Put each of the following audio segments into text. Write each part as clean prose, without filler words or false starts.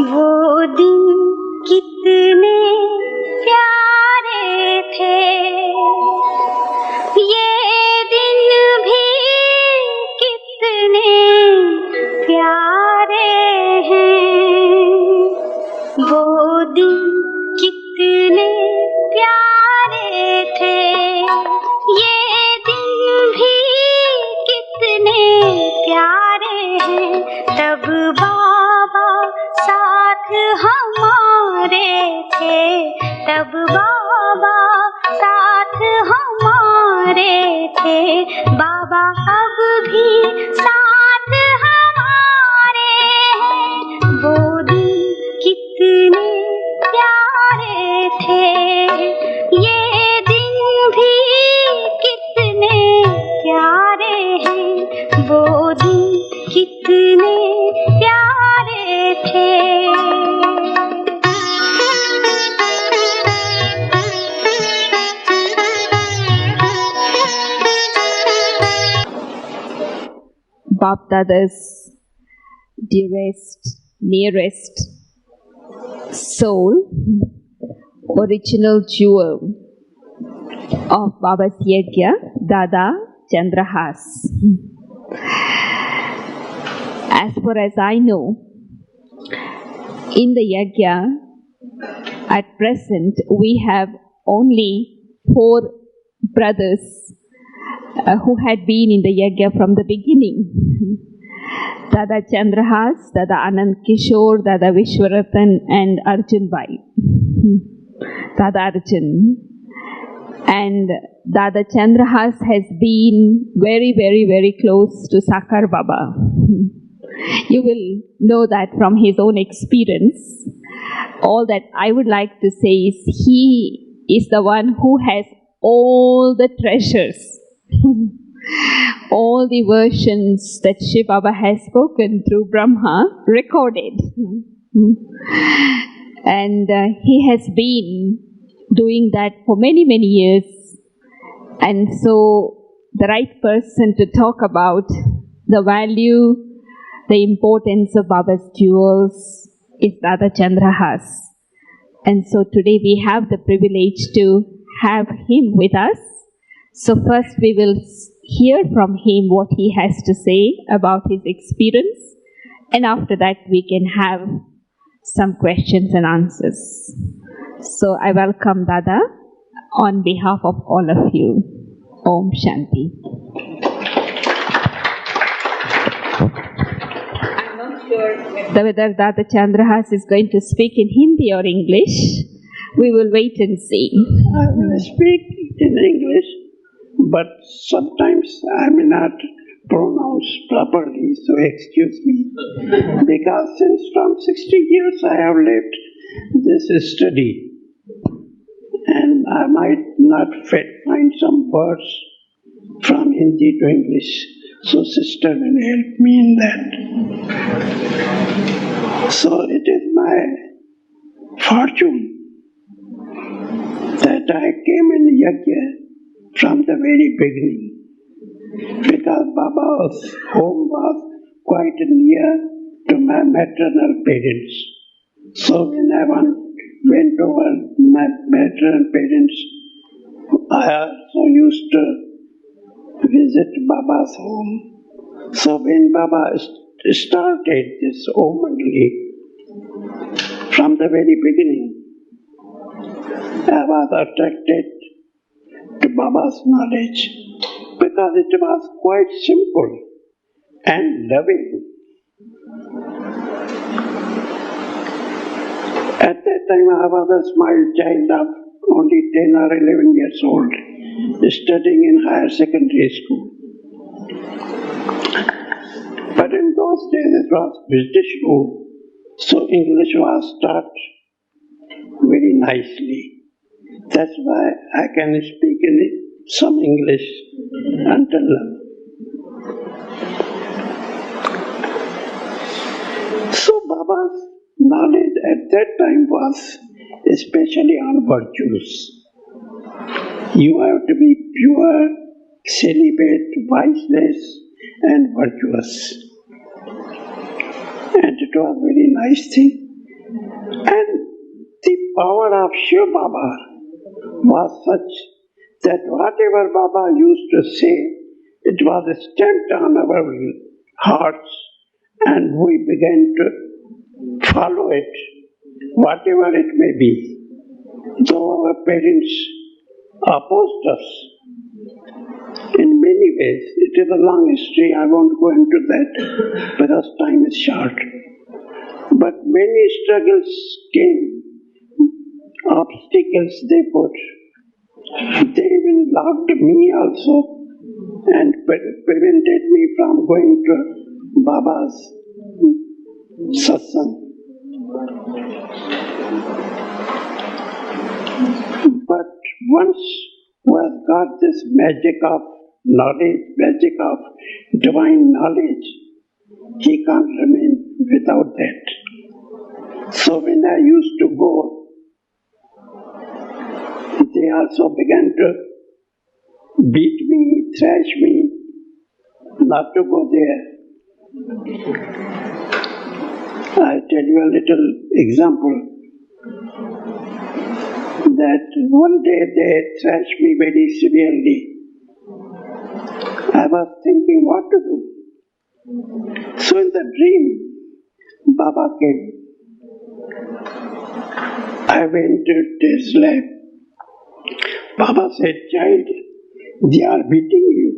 वो दिन कितने प्यारे थे, ये दिन भी कितने प्यारे हैं। वो दिन कितने प्यारे थे, ये दिन भी कितने प्यारे हैं। तब बाबा साथ हमारे थे, तब बाबा साथ हमारे थे। बाबा अब भी साथ हमारे हैं। वो दिन कितने प्यारे थे, ये दिन भी कितने प्यारे हैं। वो दिन कितने प्यारे थे। Bap Dada's dearest, nearest soul, original jewel of Baba's Yajna, Dada Chandrahas. As far as I know, in the Yajna, at present, we have only 4 brothers who had been in the Yajna from the beginning. Dada Chandrahas, Dada Anand Kishore, Dada Vishwaratan and Arjun Bhai. Dada Arjun. And Dada Chandrahas has been very, very, very close to Sakar Baba. You will know that from his own experience. All that I would like to say is he is the one who has all the treasures, all the versions that Shiv Baba has spoken through Brahma recorded. And he has been doing that for many, many years. And so the right person to talk about the value, the importance of Baba's jewels is Dada Chandrahas. And so today we have the privilege to have him with us. So first we will hear from him what he has to say about his experience, and after that we can have some questions and answers. So I welcome Dada on behalf of all of you. Om Shanti. I'm not sure whether Dada Chandrahas is going to speak in Hindi or English. We will wait and see. I will speak in English, but sometimes I may not pronounce properly, so excuse me. Because since from 60 years I have left this study, and I might not find some words from Hindi to English, so sister will help me in that. So it is my fortune that I came in Yajna from the very beginning, because Baba's home was quite near to my maternal parents. So when I went over my maternal parents, I also used to visit Baba's home. So when Baba started this Om Mandali, from the very beginning, I was attracted to Baba's knowledge because it was quite simple and loving. At that time I was a small child of only 10 or 11 years old, studying in higher secondary school. But in those days it was British rule, so English was taught very nicely. That's why I can speak in some English until now. So Baba's knowledge at that time was especially on virtues. You have to be pure, celibate, viceless, and virtuous. And it was a very nice thing. And the power of Shiva Baba was such that whatever Baba used to say, it was stamped on our hearts, and we began to follow it, whatever it may be. Though our parents opposed us in many ways, it is a long history, I won't go into that because time is short. But many struggles came, obstacles they put. They even loved me also and prevented me from going to Baba's satsang. But once we have got this magic of knowledge, magic of divine knowledge, he can't remain without that. So when I used to go, they also began to beat me, thrash me, not to go there. I tell you a little example that one day they thrashed me very severely. I was thinking what to do. So in the dream, Baba came. I went to his lap. Baba said, "Child, they are beating you.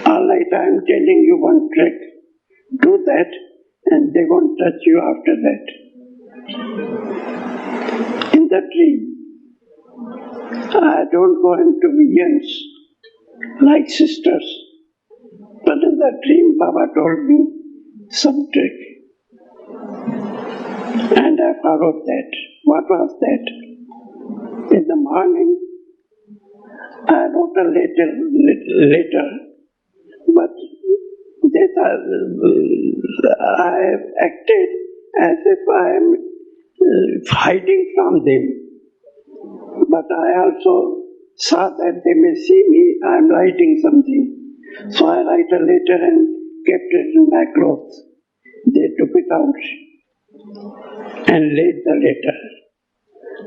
All right, I am telling you one trick. Do that and they won't touch you after that." In the dream, I don't go into visions like sisters, but in the dream Baba told me some trick. And I followed that. What was that? In the morning, I wrote a letter, but I acted as if I am hiding from them. But I also saw that they may see me, I am writing something. So I write a letter and kept it in my clothes. They took it out and laid the letter.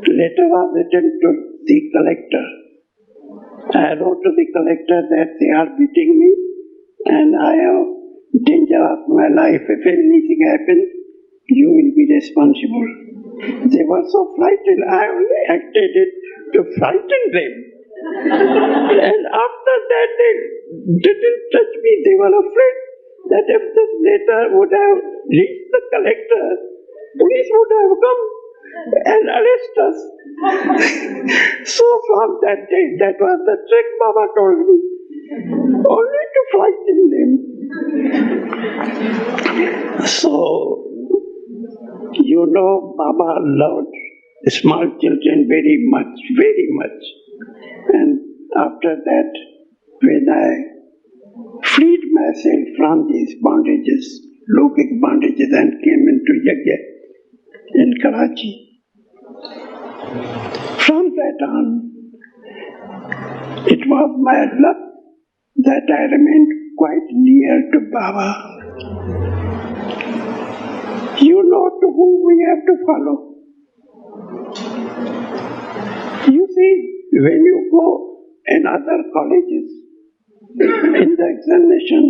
The letter was written to the collector. I wrote to the collector that they are beating me and I have danger of my life. If anything happens, you will be responsible. They were so frightened. I only acted it to frighten them. And after that they didn't touch me. They were afraid that if this letter would have reached the collector, police would have come and arrest us. So from that day, that was the trick Baba told me. Only to frighten them. So, you know, Baba loved small children very much, very much. And after that, when I freed myself from these bondages, Lokic bondages, and came into Yajna in Karachi, from that on, it was my luck that I remained quite near to Baba. You know to whom we have to follow. You see, when you go in other colleges, in the examination,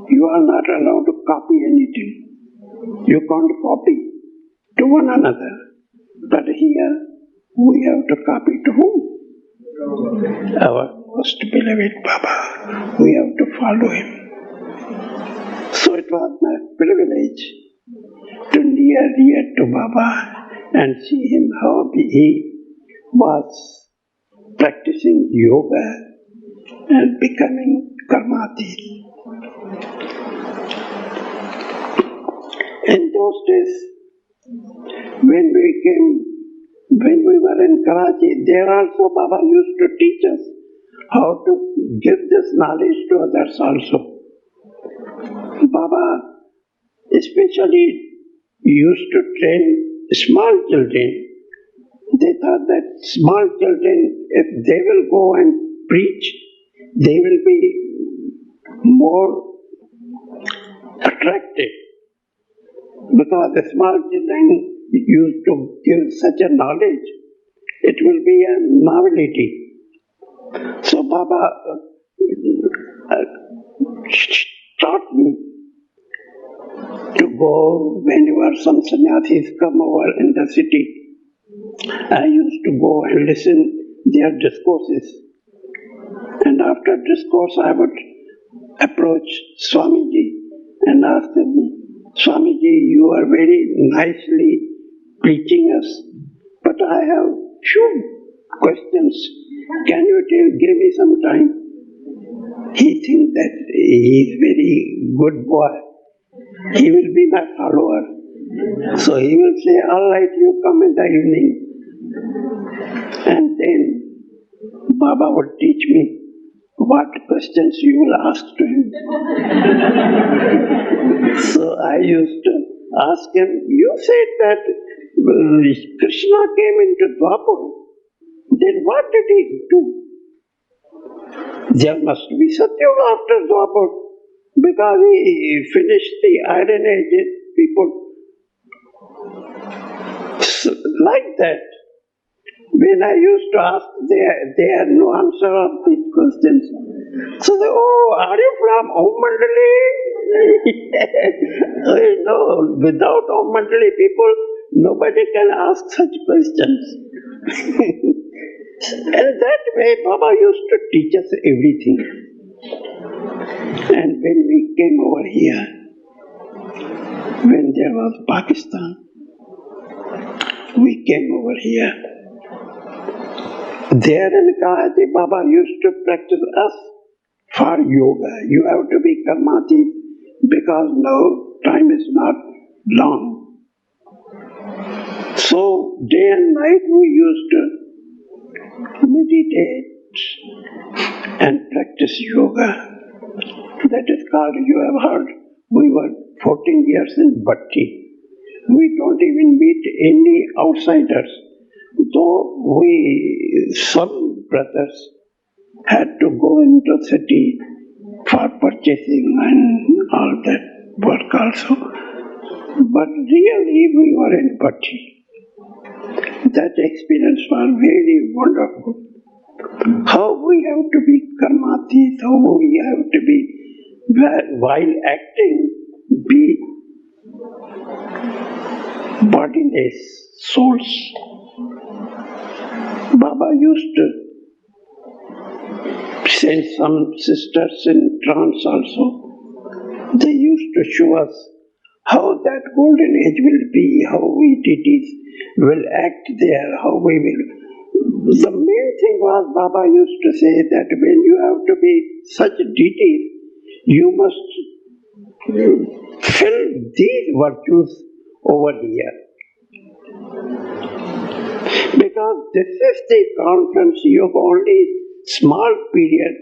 you are not allowed to copy anything. You can't copy to one another. But here, we have to copy to whom? Our most beloved Baba. We have to follow him. So it was my privilege to near to Baba and see him how he was practicing yoga and becoming karmati. In those days, when we were in Karachi, there also Baba used to teach us how to give this knowledge to others also. Baba especially used to train small children. They thought that small children, if they will go and preach, they will be more attractive, because the small children used to give such a knowledge, it will be a novelty. So Baba taught me to go whenever some sannyasis come over in the city. I used to go and listen their discourses. And after discourse, I would approach Swamiji and ask him, Swamiji, you are very nicely preaching us, but I have few questions. Can you give me some time? He thinks that he is very good boy. He will be my follower. So he will say, all right, you come in the evening. And then Baba would teach me what questions you will ask to him. So I used to ask him, you said that Krishna came into Dwapar. Then what did he do? There must be Satyuga after Dwapar, because he finished the Iron Age people. So, like that. When I used to ask, they had no answer of these questions. So they, oh, are you from Om Mandali? No, without Om Mandali people, nobody can ask such questions. And that way Baba used to teach us everything. And when we came over here, when there was Pakistan, we came over here. There in Guwahati, Baba used to practice us for yoga. You have to be karmati because now time is not long. So day and night we used to meditate and practice yoga. That is called, you have heard, we were 14 years in Bhatti. We don't even meet any outsiders. Though some brothers had to go into city for purchasing and all that work also. But really we were in Bhatti. That experience was very wonderful. How we have to be karmati, how we have to be, while acting, be bodiless souls. Baba used to send some sisters in trance also. They used to show us how that golden age will be, how we deities will act there, how we will. The main thing was Baba used to say that when you have to be such deities, you must fill these virtues over here. Because this is the conference, you have only small period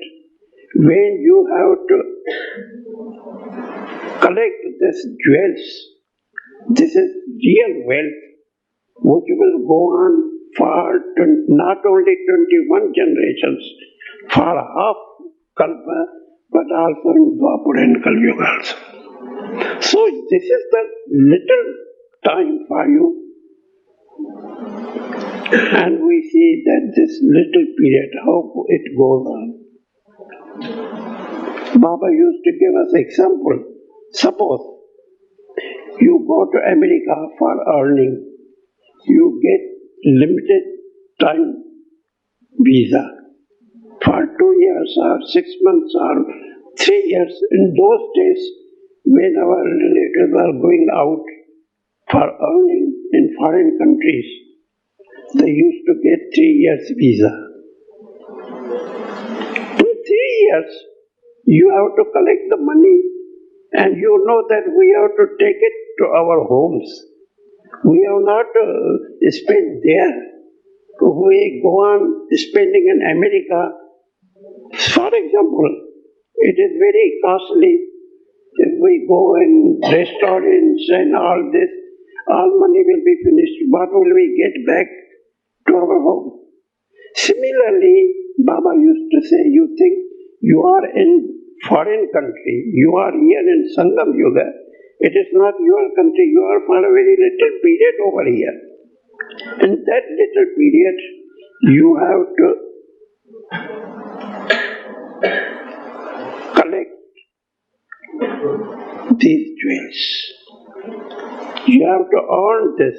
when you have to collect these jewels. This is real wealth which will go on for not only 21 generations, for half Kalpa, but also in Dwapar and Kalyuga also. So this is the little time for you. And we see that this little period, how it goes on. Baba used to give us example. Suppose you go to America for earning, you get limited time visa for 2 years or 6 months or 3 years. In those days, when our relatives were going out for earning in foreign countries, they used to get 3 years visa. In 3 years, you have to collect the money, and you know that we have to take it to our homes. We have not spent there. We go on spending in America. For example, it is very costly. If we go in restaurants and all this, all money will be finished. What will we get back to our home? Similarly, Baba used to say, you think you are in foreign country. You are here in Sangam Yuga. It is not your country. You are for a very little period over here. In that little period, you have to collect these jewels. You have to earn this.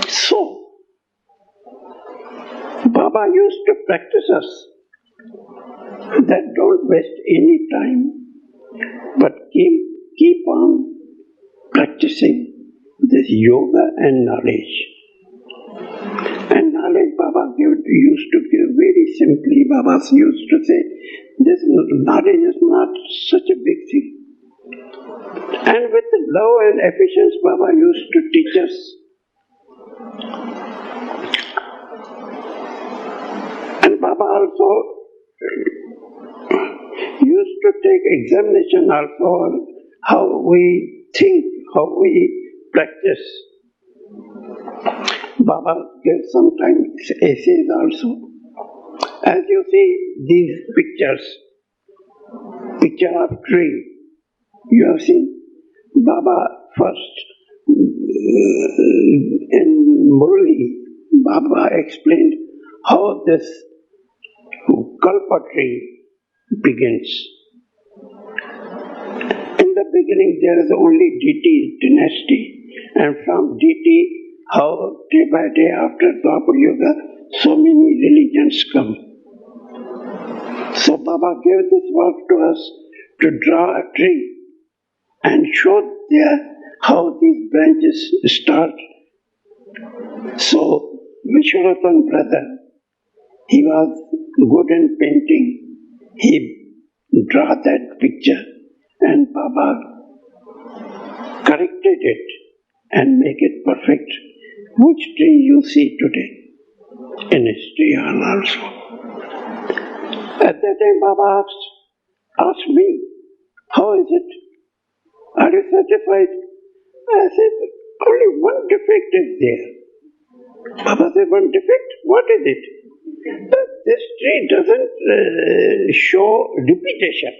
So, Baba used to practice us that don't waste any time, but keep on practicing this yoga and knowledge. And knowledge Baba used to give very simply. Baba used to say, this knowledge is not such a big thing. And with love and efficiency, Baba used to teach us. And Baba also used to take examination also on how we think, how we practice. Baba gave sometimes essays also. As you see these picture of tree, you have seen Baba first in Murli. Baba explained how this Kalpa tree begins. In the beginning there is only DT dynasty, and from DT how day by day after Dwapar Yuga so many religions come. So Baba gave this work to us to draw a tree and show there how these branches start. So Vishwaratan brother, he was good in painting. He drew that picture and Baba corrected it and make it perfect. Which tree you see today in history hall also. At that time Baba asked me, how is it? Are you satisfied? I said, only one defect is there. Baba said, one defect? What is it? This tree doesn't show repetition.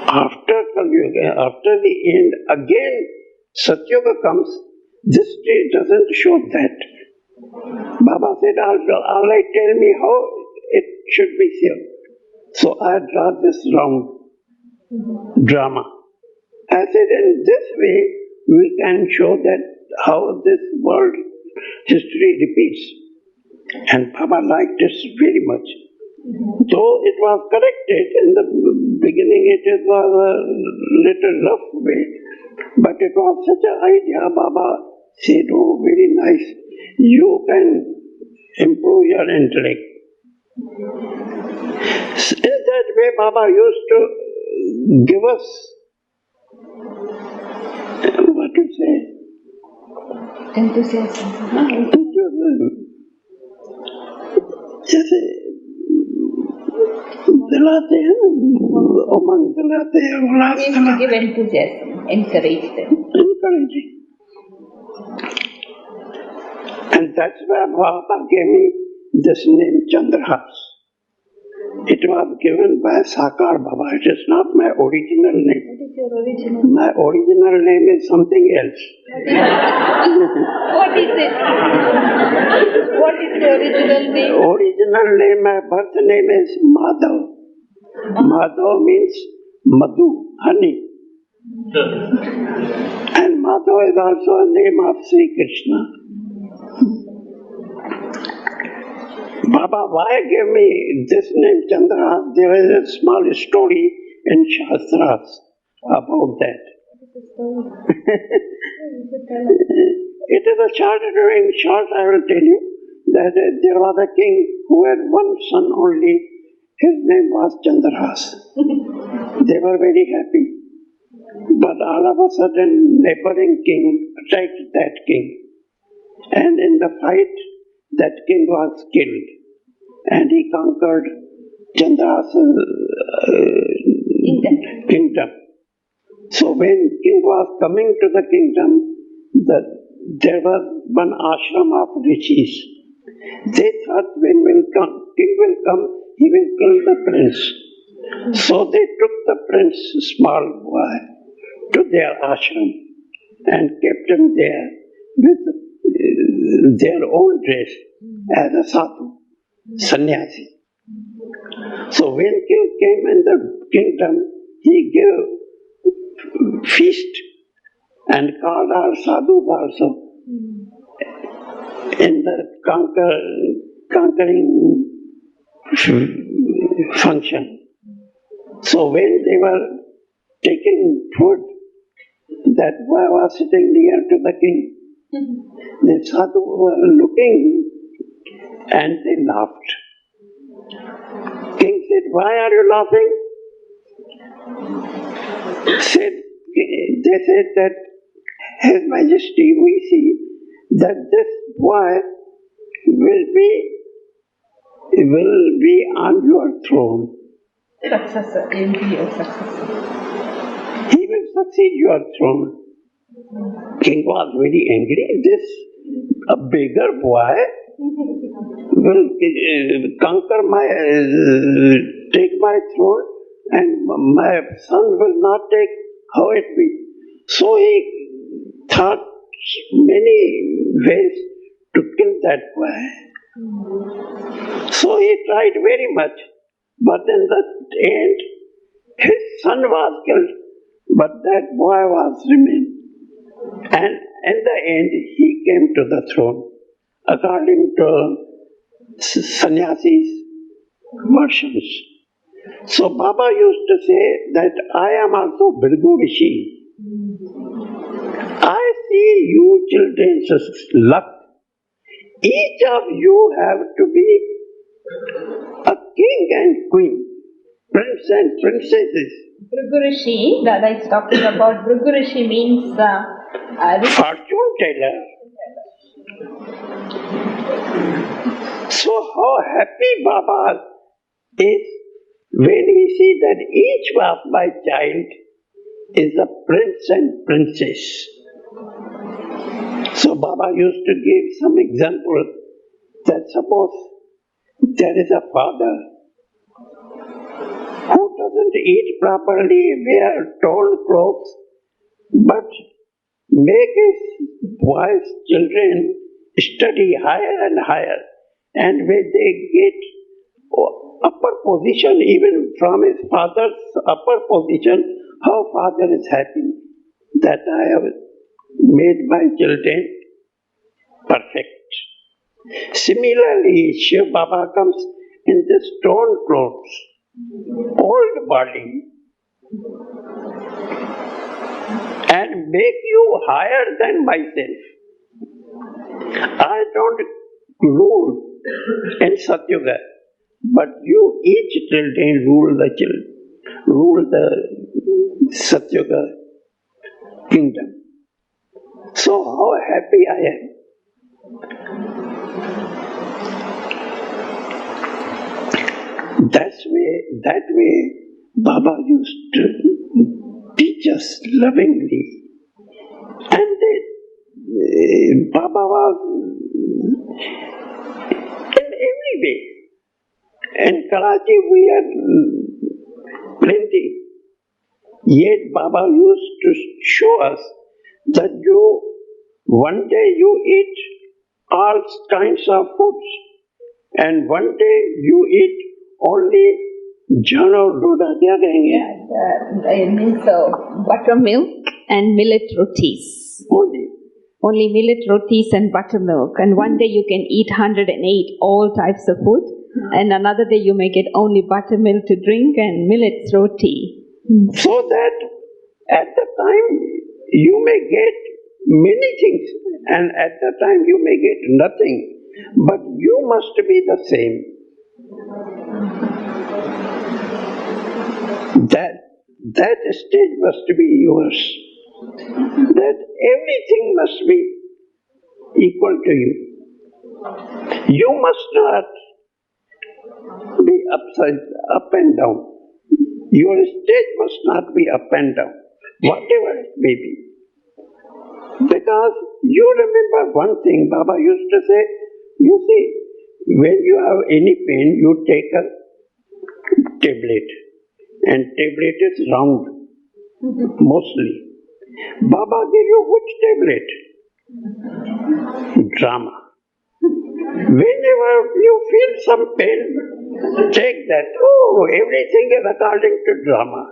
After Kali Yuga, after the end, again Satyuga comes, this tree doesn't show that. Baba said, all right, tell me how it should be seen. So I draw this round drama. I said, in this way, we can show that how this world history repeats. And Baba liked it very much. Though it was corrected in the beginning, it was a little rough way, but it was such an idea. Baba said, oh, very nice. You can improve your intellect. In that way, Baba used to give us, what to say? Enthusiasm. जैसे दिलाते हैं ना, उमंग दिलाते हैं, उल्लास दिलाते हैं. Give enthusiasm, encourage them. Encouraging. And that's why Baba gave me this name Chandrahas. It was given by Sakar Baba. It is not my original name. What is your original? My original name is something else. What is it? What is the original name? Original name, my birth name is Madhav. Madhav means Madhu, honey. And Madhav is also a name of Sri Krishna. Baba, why give me this name Chandra? There is a small story in Shastras about that. It is a short, in short I will tell you that there was a king who had one son only. His name was Chandrahas. They were very happy. But all of a sudden, neighboring king attacked that king. And in the fight, that king was killed. And he conquered Chandrahas' kingdom. So when king was coming to the kingdom, the there was one ashram of rishis. They thought when king will come, he will kill the prince. So they took the prince, small boy, to their ashram and kept him there with their own dress as a sadhu, sannyasi. So when king came in the kingdom, he gave feast and called our sadhus also in the conquering function. So when they were taking food, that boy was sitting near to the king. The sadhu were looking and they laughed. King said, "Why are you laughing?" They said that, "His Majesty, we see that this boy will be on your throne. Successor, he'll be your successor. He will succeed your throne." King was very angry. This a beggar boy will take my throne, and my son will not take. How it be? So he thought many ways to kill that boy. So he tried very much, but in the end, his son was killed, but that boy was remained. And in the end, he came to the throne, according to sannyasis' versions. So Baba used to say that I am also Bhrigu Rishi. I see you children's luck. Each of you have to be a king and queen, prince and princesses. Bhrigu Rishi, that I was talking about, Bhrigu Rishi means fortune teller. So how happy Baba is when he sees that each of my child is a prince and princess. So Baba used to give some example that suppose there is a father who doesn't eat properly, wear torn clothes, but make his boys, children study higher and higher, and when they get upper position, even from his father's upper position, how father is happy that I have made my children perfect. Similarly, Shiv Baba comes in this torn clothes, old body, and make you higher than myself. I don't rule in Satyuga, but you each children rule the Satyuga kingdom. So how happy I am. That way Baba used to teach us lovingly. And Baba was in every way. In Karachi we had plenty. Yet Baba used to show us that one day you eat all kinds of foods, and one day you eat only jhan or doda. Kya kahenge? it means buttermilk and millet rotis. Only millet rotis and buttermilk. And one day you can eat 108 all types of food, and another day you may get only buttermilk to drink and millet roti. So that at the time you may get many things, and at the time you may get nothing, but you must be the same. That stage must be yours. That everything must be equal to you. You must not be up and down. Your stage must not be up and down, whatever it may be. Because you remember one thing Baba used to say, you see, when you have any pain, you take a tablet, and tablet is round, mostly. Baba gave you which tablet? Drama. Whenever you feel some pain, take that. Oh, everything is according to drama,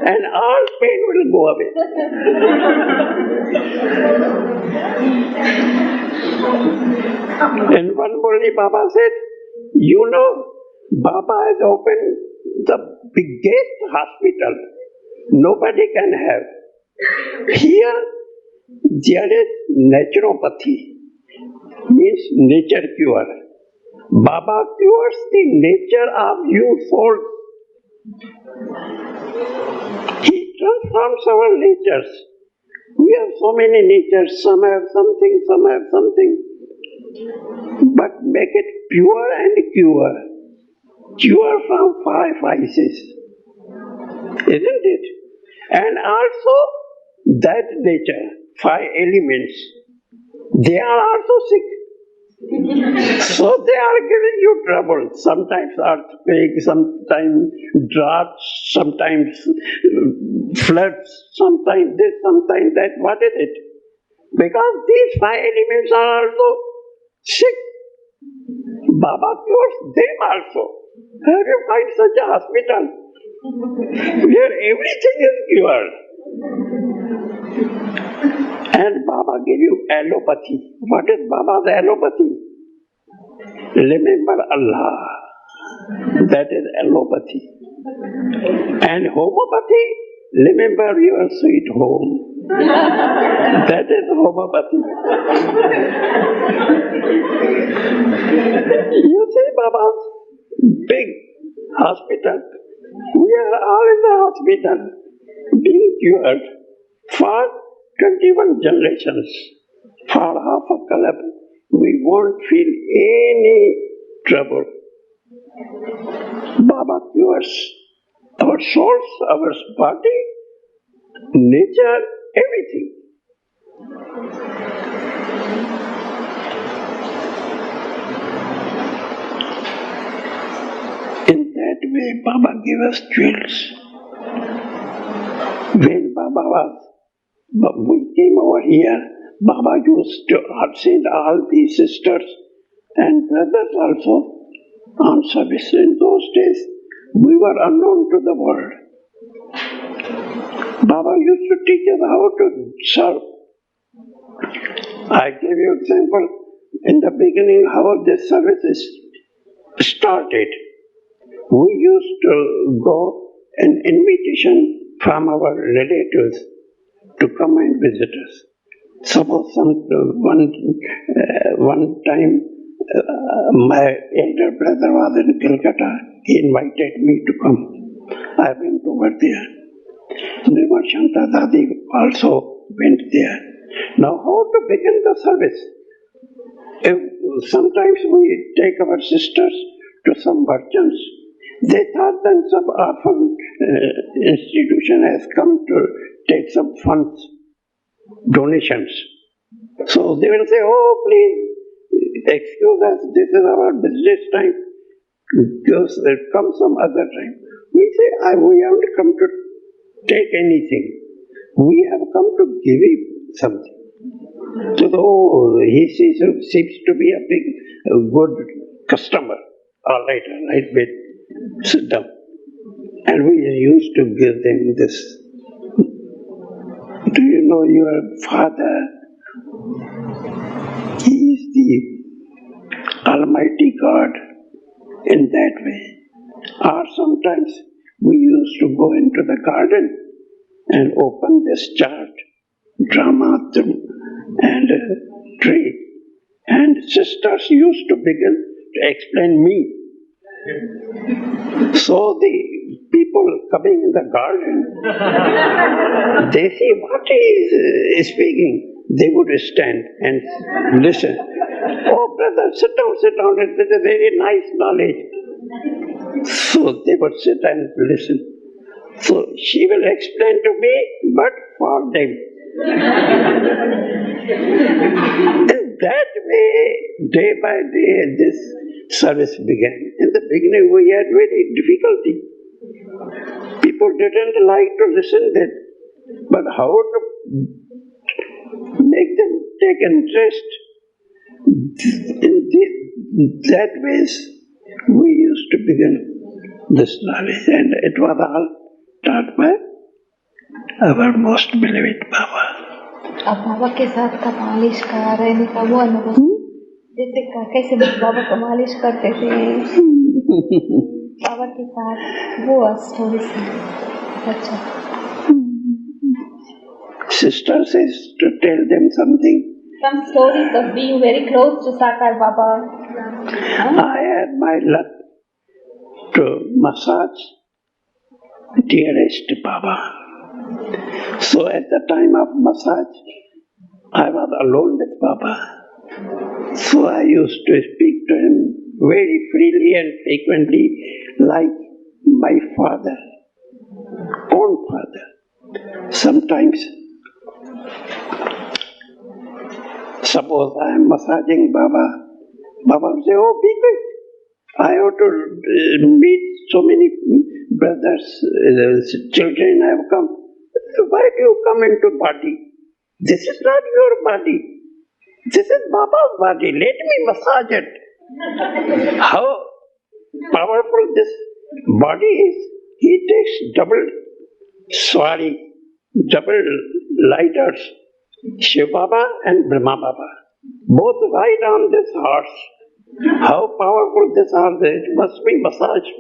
and all pain will go away. And one morning Baba said, you know, Baba has opened the biggest hospital nobody can have. Here there is naturopathy, means nature cure. Baba cures the nature of you soul. He transforms our natures. We have so many natures, some have something, some have something. But make it pure and cure. Cure from 5 vices. Isn't it? And also that nature, 5 elements, they are also sick. So they are giving you trouble. Sometimes earthquake, sometimes droughts, sometimes floods, sometimes this, sometimes that. What is it? Because these 5 elements are also sick. Baba cures them also. Have you find such a hospital where everything is cured? And Baba gave you allopathy. What is Baba's allopathy? Remember Allah. That is allopathy. And homopathy, remember your sweet home. That is homopathy. You see Baba's big hospital. We are all in the hospital being cured for 21 generations. For half a kalab, we won't feel any trouble. Baba cures our souls, our body, nature, everything. In that way, Baba gave us jewels. When we came over here, Baba used to send all these sisters and brothers also on service. In those days, we were unknown to the world. Baba used to teach us how to serve. I gave you example in the beginning how this service is started. We used to go an invitation from our relatives to come and visit us. Suppose one time my elder brother was in Calcutta. He invited me to come. I went over there. Nirmal Shanta Dadi also went there. Now how to begin the service? Sometimes we take our sisters to some merchants. They thought that some orphan institution has come to take some funds, donations. So they will say, oh please excuse us, this is our business time. Come some other time. We say, we haven't come to take anything. We have come to give you something. So he seems to be a big, good customer. All right, wait, sit down. And we used to give them this. Do you know your father? He is the Almighty God in that way. Or sometimes we used to go into the garden and open this chart, drama, and tree. And sisters used to begin to explain me. So the people coming in the garden, they see what he is speaking. They would stand and listen. Oh brother, sit down, it's a very nice knowledge. So they would sit and listen. So she will explain to me, but for them. In that way, day by day, this service began. In the beginning, we had very difficulty. People didn't like to listen then, but how to make them take interest in that ways we used to begin this knowledge, and it was all taught by our most beloved Baba. अब बाबा के साथ का मालिश का रहने का वो अनुभव जैसे कैसे बाबा को मालिश करते थे बाबा के साथ वो स्टोरी अच्छा Sister says to tell them something. Some stories of being very close to Sakar Baba. I had my luck to massage dearest Baba. So at the time of massage, I was alone with Baba. So I used to speak to him very freely and frequently like my father, own father. Sometimes, suppose I am massaging Baba, Baba will say, oh, be quick. I have to meet so many brothers, children have come. Why do you come into body? This is not your body. This is Baba's body. Let me massage it. How powerful this body is. He takes double lighters, Shiv Baba and Brahma Baba. Both ride on this horse. How powerful this horse is. It must be massaged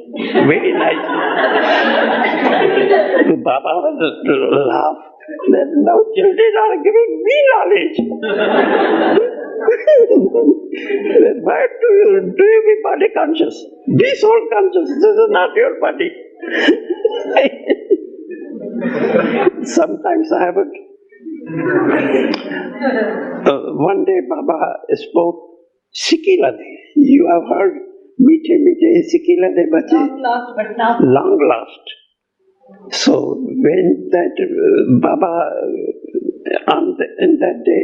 very nicely. Baba will laugh. That now children are giving me knowledge. Why do you be body conscious? Be soul conscious. This is not your body. Sometimes I have it. One day Baba spoke Sikilade. You have heard Meete Meete Sikilade Bache. Long lost but now. Long lost. So when that Baba in that day,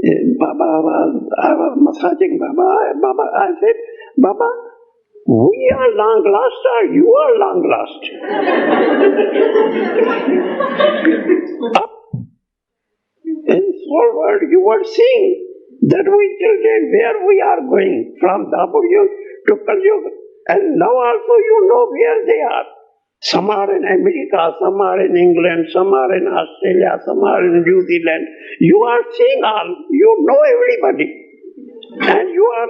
I was massaging Baba. I said, Baba, we are long lost or you are long lost? Up in soul world you are seeing that we children where we are going from Dabur Yuga to Kal Yuga, and now also you know where they are. Some are in America, some are in England, some are in Australia, some are in New Zealand. You are seeing all, you know everybody. And you are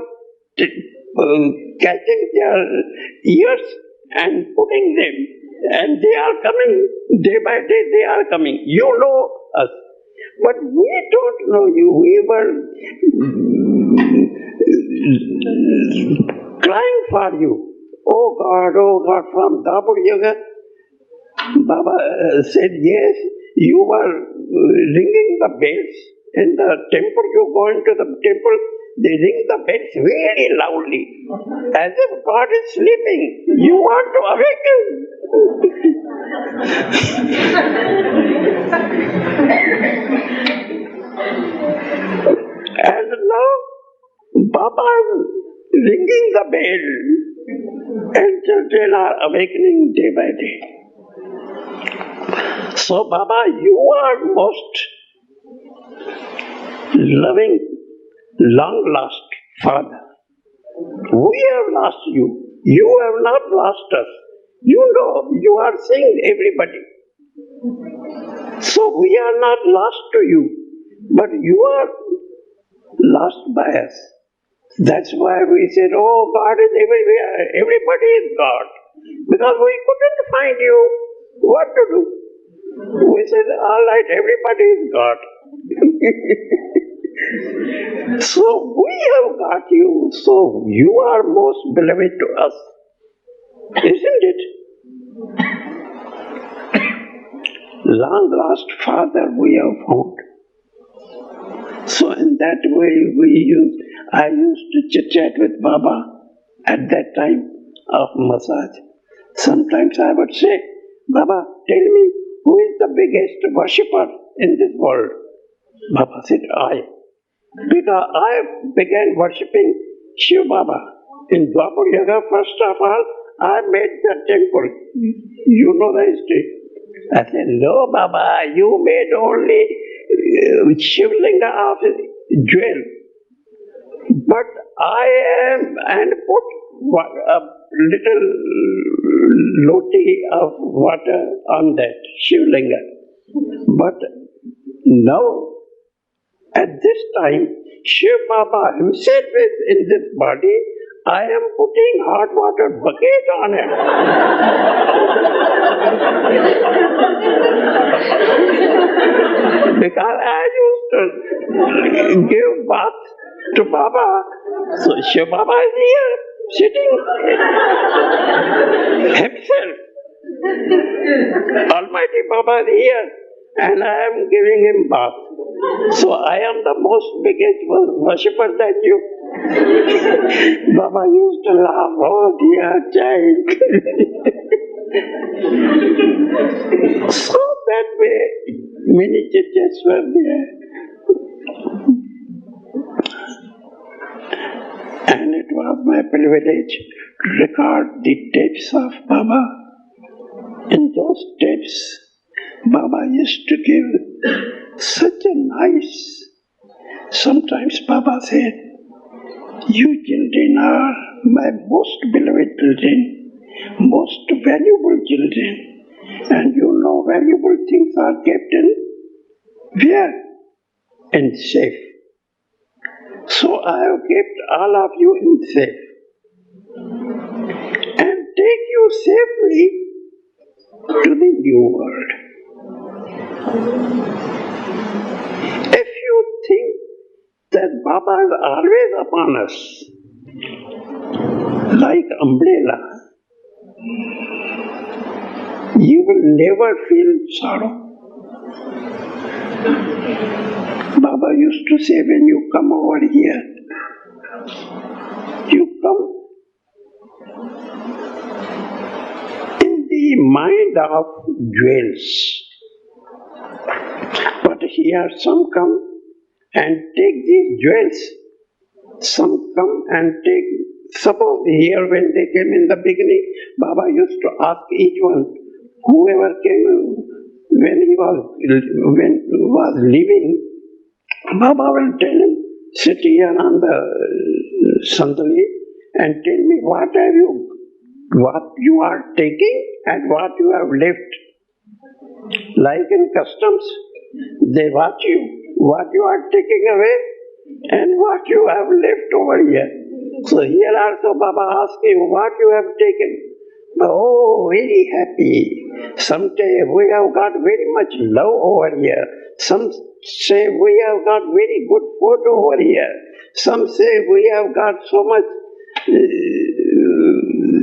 catching their ears and putting them. And they are coming, day by day they are coming. You know us. But we don't know you. We were crying for you. Oh God, from Dabur Yuga, Baba said, yes, you were ringing the bells in the temple. You go into the temple, they ring the bells very loudly, as if God is sleeping. You want to awaken. And now, Baba is ringing the bell. And children are awakening day by day. So Baba, you are most loving, long lost Father. We have lost you. You have not lost us. You know, you are seeing everybody. So we are not lost to you, but you are lost by us. That's why we said, oh, God is everywhere. Everybody is God. Because we couldn't find you. What to do? We said, all right, everybody is God. So we have got you. So you are most beloved to us. Isn't it? Long lost Father we have found. So in that way I used to chit-chat with Baba at that time of massage. Sometimes I would say, Baba, tell me who is the biggest worshipper in this world? Baba said, I. Because I began worshipping Shiv Baba. In Dwapar Yuga, first of all, I made the temple. You know the history. I said, no, Baba, you made only Shivlinga of jewel. But I am, and put a little loti of water on that Shivlinga. But now, at this time, Shiv Baba himself is in this body. I am putting hot water bucket on it. Because I used to give bath to Baba. So Shiv Baba is here, sitting himself. Almighty Baba is here, and I am giving him bath. So I am the most biggest worshipper than you. Baba used to laugh, oh dear child. So that way, many churches were there. And it was my privilege to record the tapes of Baba. In those tapes, Baba used to give such a nice. Sometimes Baba said, you children are my most beloved children, most valuable children. And you know valuable things are kept in where? In safe. So I have kept all of you in safe. And take you safely to the new world. If you think that Baba is always upon us, like umbrella, you will never feel sorrow. Baba used to say, when you come over here, you come in the mind of jewels. But here some come and take these jewels. Some come and take, suppose here when they came in the beginning, Baba used to ask each one, whoever came when he was leaving, Baba will tell him, sit here on the sandali and tell me what you are taking and what you have left. Like in customs, they watch you, what you are taking away and what you have left over here. So here also Baba asks you what you have taken. Oh, very happy. Some say we have got very much love over here. Some say we have got very good food over here. Some say we have got so much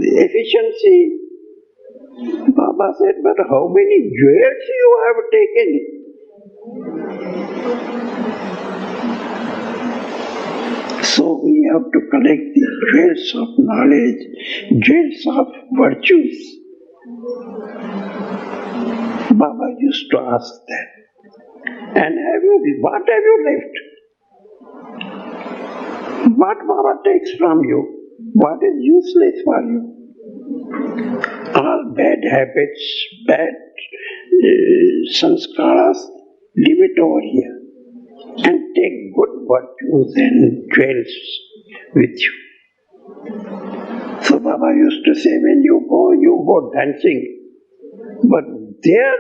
efficiency. Baba said, but how many jewels you have taken? So we have to collect the jewels of knowledge, jewels of virtues. Baba used to ask that. And what have you left? What Baba takes from you? What is useless for you? All bad habits, bad sanskaras, leave it over here. And take good virtues and jewels with you. So Baba used to say, when you go dancing. But there,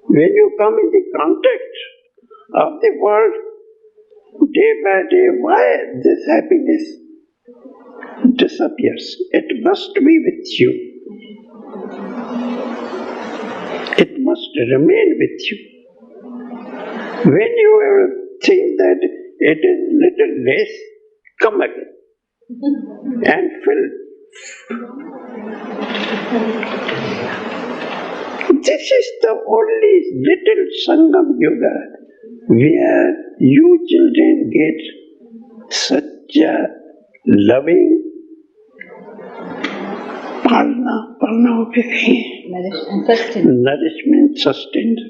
when you come in the contact of the world, day by day, why this happiness disappears? It must be with you. It must remain with you. When you think that it is little less, come again and fill. This is the only little Sangam Yoga where you children get such a loving nourishment, sustained.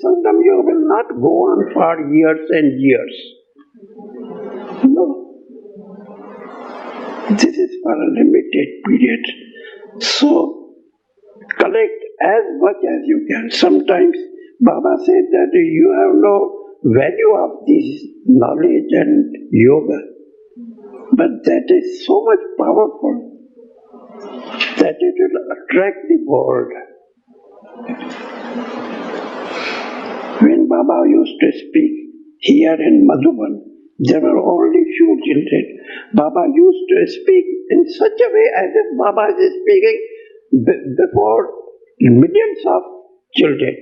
Sangam Yoga will not go on for years and years. No. This is for a limited period. So, collect as much as you can. Sometimes Baba said that you have no value of this knowledge and yoga. But that is so much powerful that it will attract the world. When Baba used to speak here in Madhuban, there were only few children. Baba used to speak in such a way as if Baba is speaking before millions of children.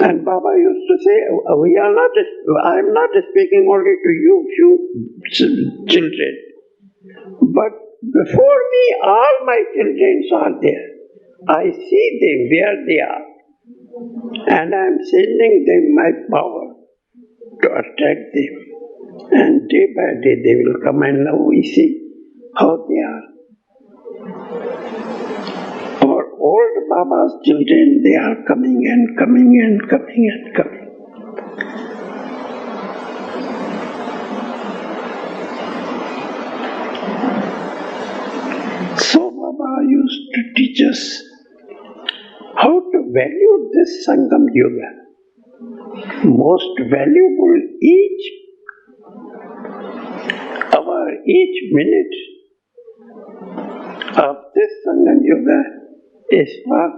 And Baba used to say, I am not speaking only to you few children, but before me all my children are there. I see them where they are, and I am sending them my power to attract them. And day by day they will come, and now we see how they are. Our old Baba's children, they are coming and coming and coming and coming. So Baba used to teach us how to value this Sangam Yoga. Most valuable each hour, each minute of this Sangam Yoga is for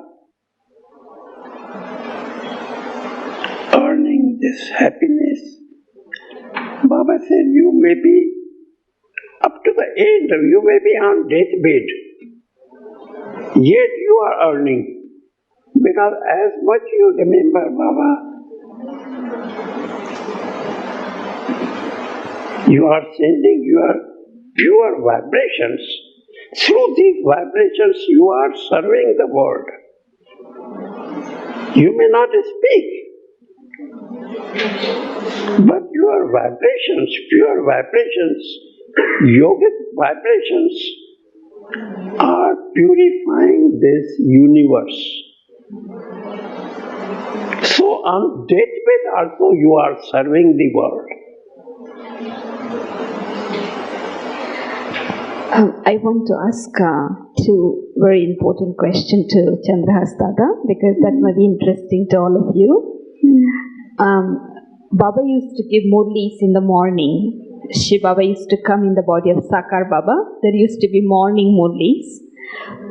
earning this happiness. Baba said, you may be up to the end, you may be on deathbed, yet you are earning. Because as much you remember Baba, you are sending your pure vibrations. Through these vibrations you are serving the world. You may not speak, but your vibrations, pure vibrations, yogic vibrations are purifying this universe. So on deathbed also you are serving the world. I want to ask two very important questions to Chandrahas Dada, because that might be interesting to all of you. Baba used to give murlis in the morning. Shiv Baba used to come in the body of Sakar Baba. There used to be morning murlis.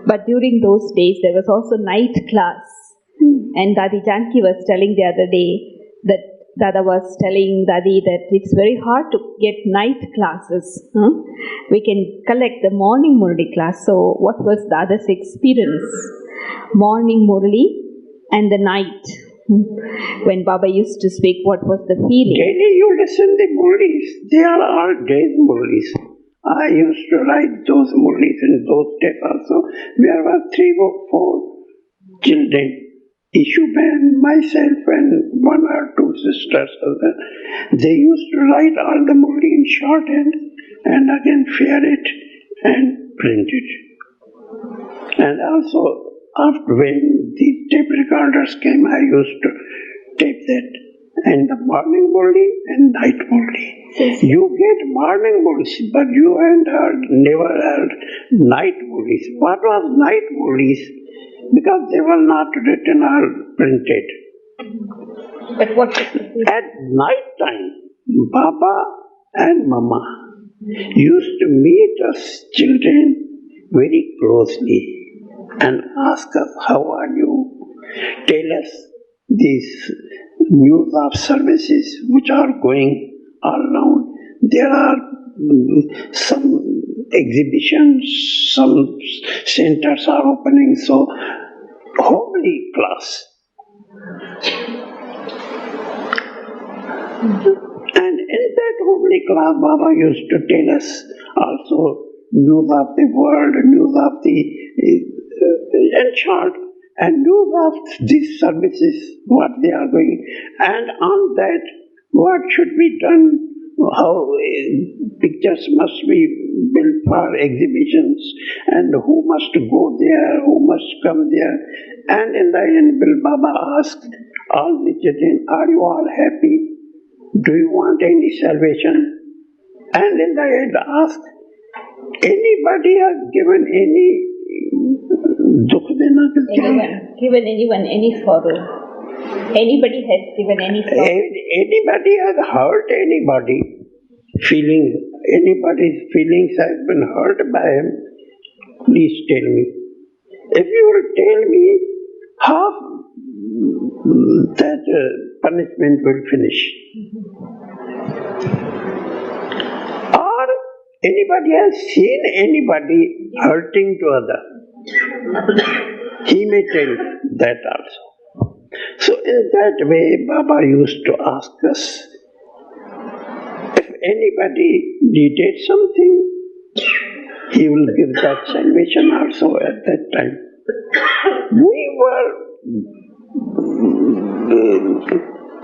But during those days there was also night class. And Dadi Janki was telling the other day that Dada was telling Dadi that it's very hard to get night classes. We can collect the morning Murli class. So what was Dada's experience? Morning Murli and the night. When Baba used to speak, what was the feeling? Daily you listen the Murlis. They are all days Murlis. I used to write those Murlis in those days also. There were 3 or 4 children. Ishuban, myself and 1 or 2 sisters. They used to write all the Murli in shorthand and again fair it and print it. And also after when the tape recorders came, I used to tape that. And the morning Murli and night Murli. You get morning Murlis, but you never heard night Murlis. What was night Murlis? Because they were not written or printed. But what? At night time, Baba and Mama used to meet us children very closely and ask us, how are you? Tell us these news of services which are going all around. There are some exhibitions, some centers are opening, so homely class. And in that homely class, Baba used to tell us also news of the world, news of the enchant, and news of these services, what they are going, and on that, what should be done, how pictures must be built for exhibitions, and who must go there, who must come there. And in the end, Bill Baba asked all the children, are you all happy? Do you want any salvation? And in the end asked, anybody has given any dukh dena Anyone, given anyone any sorrow. Anybody has given any sorrow. Anybody has hurt anybody. Anybody's feelings has been hurt by him. Please tell me. If you will tell me how that punishment will finish. Or anybody has seen anybody hurting to other. He may tell that also. So in that way, Baba used to ask us, if anybody needed something, he will give that salvation also at that time. We were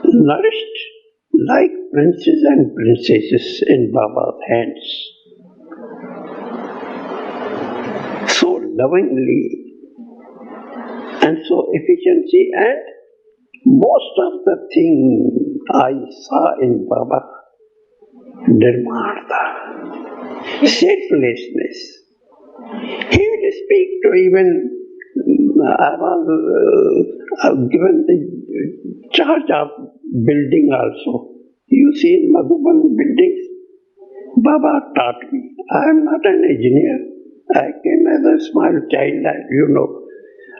nourished like princes and princesses in Baba's hands. So lovingly and so efficiently, and most of the thing I saw in Baba, Nirmarta, selflessness. He will speak to even, I was given the charge of building also. You see in Madhuban buildings, Baba taught me. I am not an engineer. I came as a small child, you know.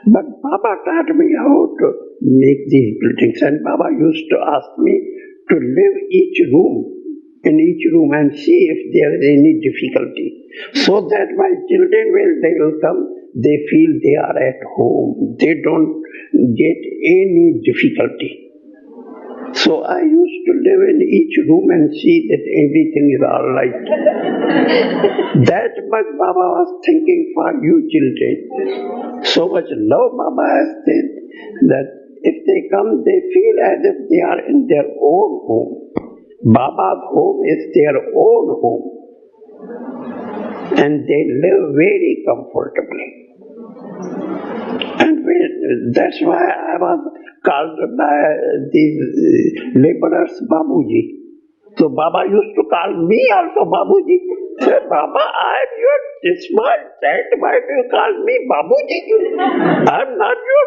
But Baba taught me how to make these buildings, and Baba used to ask me to live in each room and see if there is any difficulty, so that my children, when they will come, they feel they are at home. They don't get any difficulty. So I used to live in each room and see that everything is all right. That much Baba was thinking for you children. So much love Baba has said that if they come, they feel as if they are in their own home. Baba's home is their own home. And they live very comfortably. And that's why I was called by these laborers Babuji. So Baba used to call me also Babuji. Said, Baba, I am your small child. Why do you call me Babuji? I am not your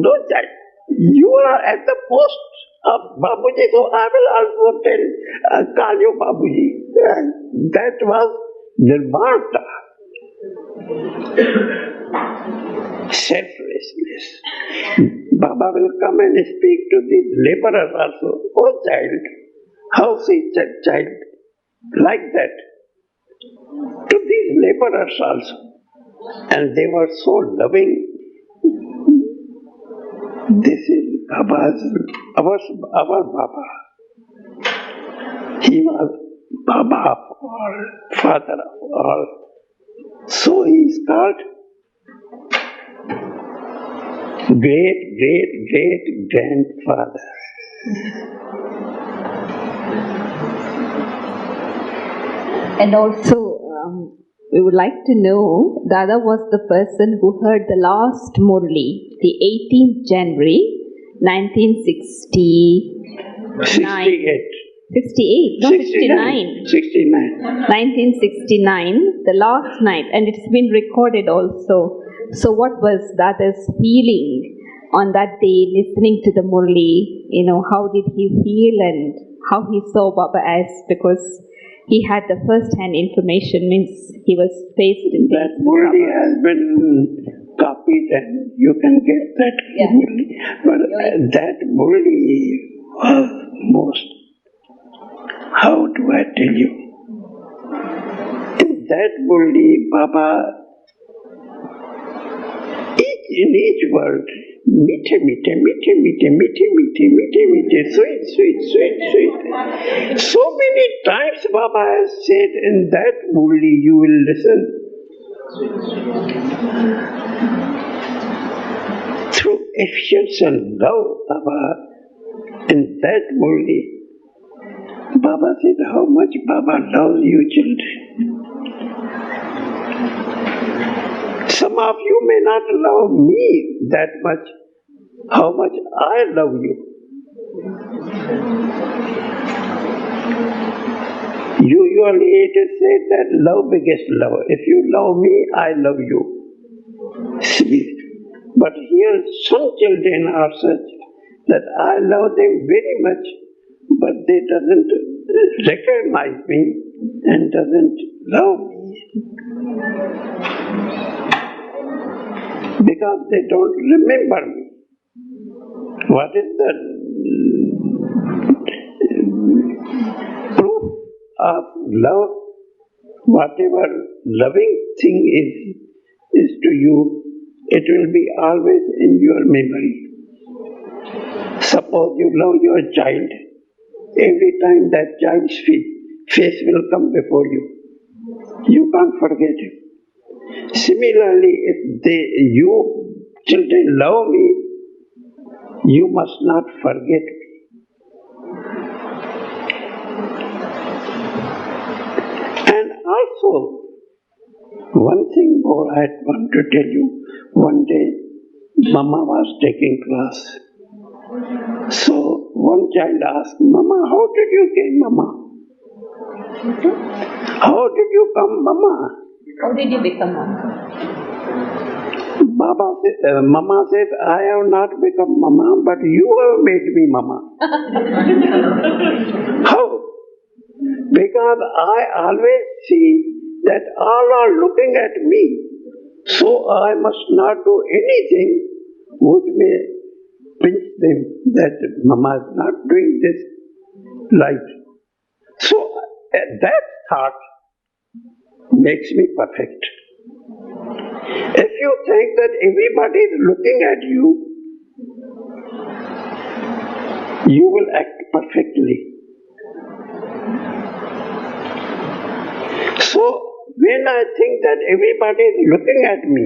no child. You are at the post of Babuji, so I will also call you Babuji. And that was Nirmarta. Selflessness. Baba will come and speak to these laborers also. Oh child, how see child? Like that. To these laborers also. And they were so loving. This is our Baba. He was Baba of all, father of all. So he is called great grandfather. And also, we would like to know, Dada was the person who heard the last Murli, the 18th January 1969. 68. 68, no, 69. 69. 1969, the last night, and it's been recorded also. So what was Dada's feeling on that day listening to the Murli? You know, how did he feel and how he saw Baba as, because he had the first-hand information, means he was faced in that Murli has been copied and you can get that Murli. But that Murli was most, how do I tell you? In that Murli, Baba, in each word, meete, sweet. So many times Baba has said, in that Murli you will listen. Through efficiency and love, Baba, in that Murli, Baba said how much Baba loves you children. Some of you may not love me that much, how much I love you. Usually it is said that love begets love. If you love me, I love you. Sweet. But here some children are such that I love them very much, but they doesn't recognize me and doesn't love me. Because they don't remember me. What is the proof of love? Whatever loving thing is to you, it will be always in your memory. Suppose you love your child, every time that child's face will come before you. You can't forget him. Similarly, if you children love me, you must not forget me. And also, one thing more I want to tell you. One day, Mama was taking class. So, one child asked, Mama, how did you came, Mama? How did you come, Mama? How did you become Mama? Mama said, I have not become Mama, but you have made me Mama. How? Because I always see that all are looking at me. So I must not do anything which may pinch them that Mama is not doing this right. So that thought makes me perfect. If you think that everybody is looking at you, you will act perfectly. So when I think that everybody is looking at me,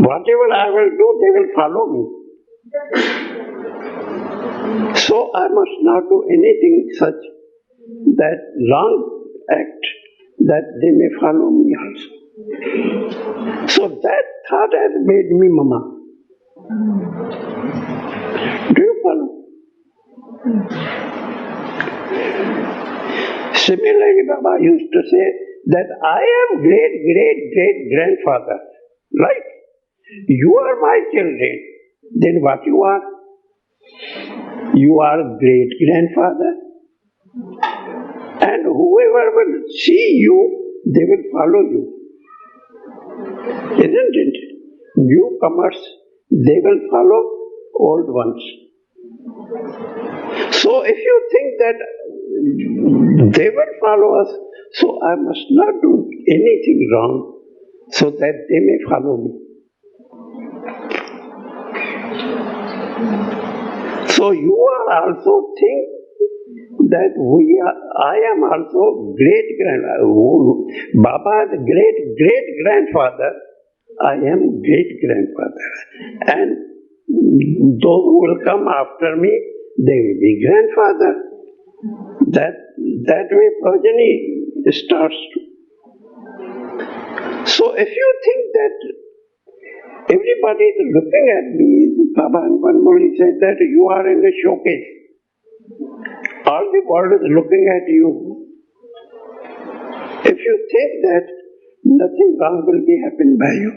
whatever I will do, they will follow me. So I must not do anything such that wrong act that they may follow me also. So that thought has made me Mama. Do you follow? Similarly, Baba used to say that I am great-great-great-grandfather. Right? You are my children. Then what you are? You are great-grandfather. And whoever will see you, they will follow you. Isn't it? Newcomers, they will follow old ones. So if you think that they will follow us, so I must not do anything wrong so that they may follow me. So you are also think that I am also Baba is great-grandfather, I am great-grandfather. And those who will come after me, they will be grandfather. That way progeny starts. So if you think that everybody is looking at me, Baba Anpanmoli said that you are in a showcase. All the world is looking at you. If you think that, nothing wrong will be happened by you.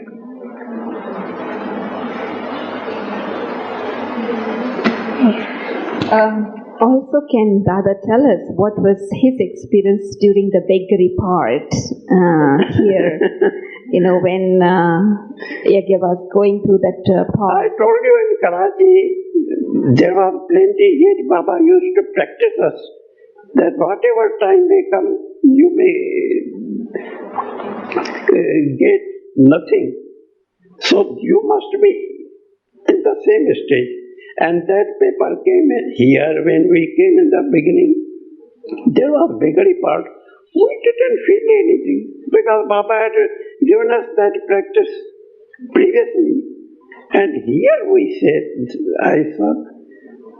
Also, can Dada tell us what was his experience during the beggary part here? When Yagya was going through that part. I told you in Karachi, there was plenty, yet Baba used to practice us that whatever time may come, you may get nothing. So you must be in the same stage. And that paper came here when we came in the beginning. There was beggary part. We didn't feel anything because Baba had given us that practice previously. And here we said, I saw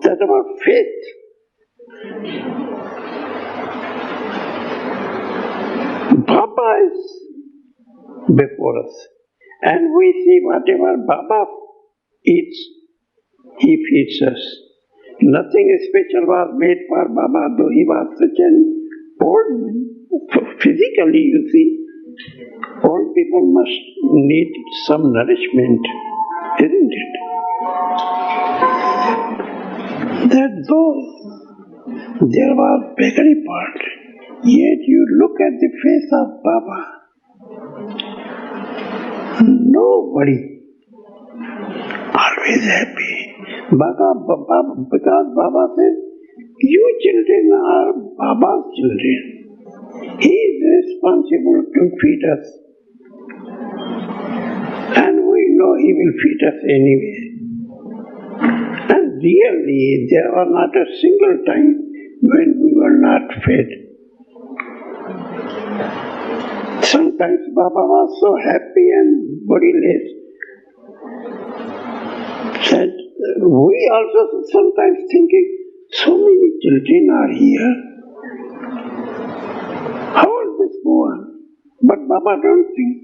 that our faith. Baba is before us. And we see whatever Baba eats, he feeds us. Nothing special was made for Baba, though he was such an old man. Physically, you see, old people must need some nourishment, isn't it? That though there was bakery part, yet you look at the face of Baba, nobody always happy. Because Baba said, you children are Baba's children. He is responsible to feed us. And we know he will feed us anyway. And really, there was not a single time when we were not fed. Sometimes Baba was so happy and bodiless that we also sometimes thinking, so many children are here. How will this go on? But Baba don't think.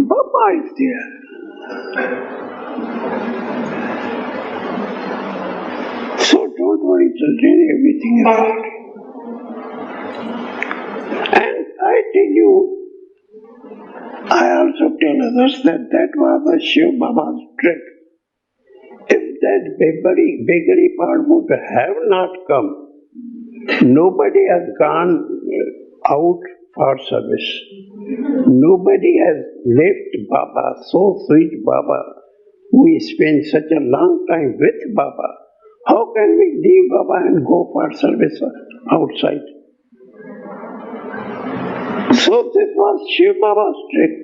Baba is there. So don't worry, children, everything is right. And I tell you, I also tell others that that was a Shiv Baba's trick. If that bakery part would have not come, nobody has gone out for service. Nobody has left Baba, so sweet Baba. We spend such a long time with Baba. How can we leave Baba and go for service outside? So this was Shiv Baba's trick.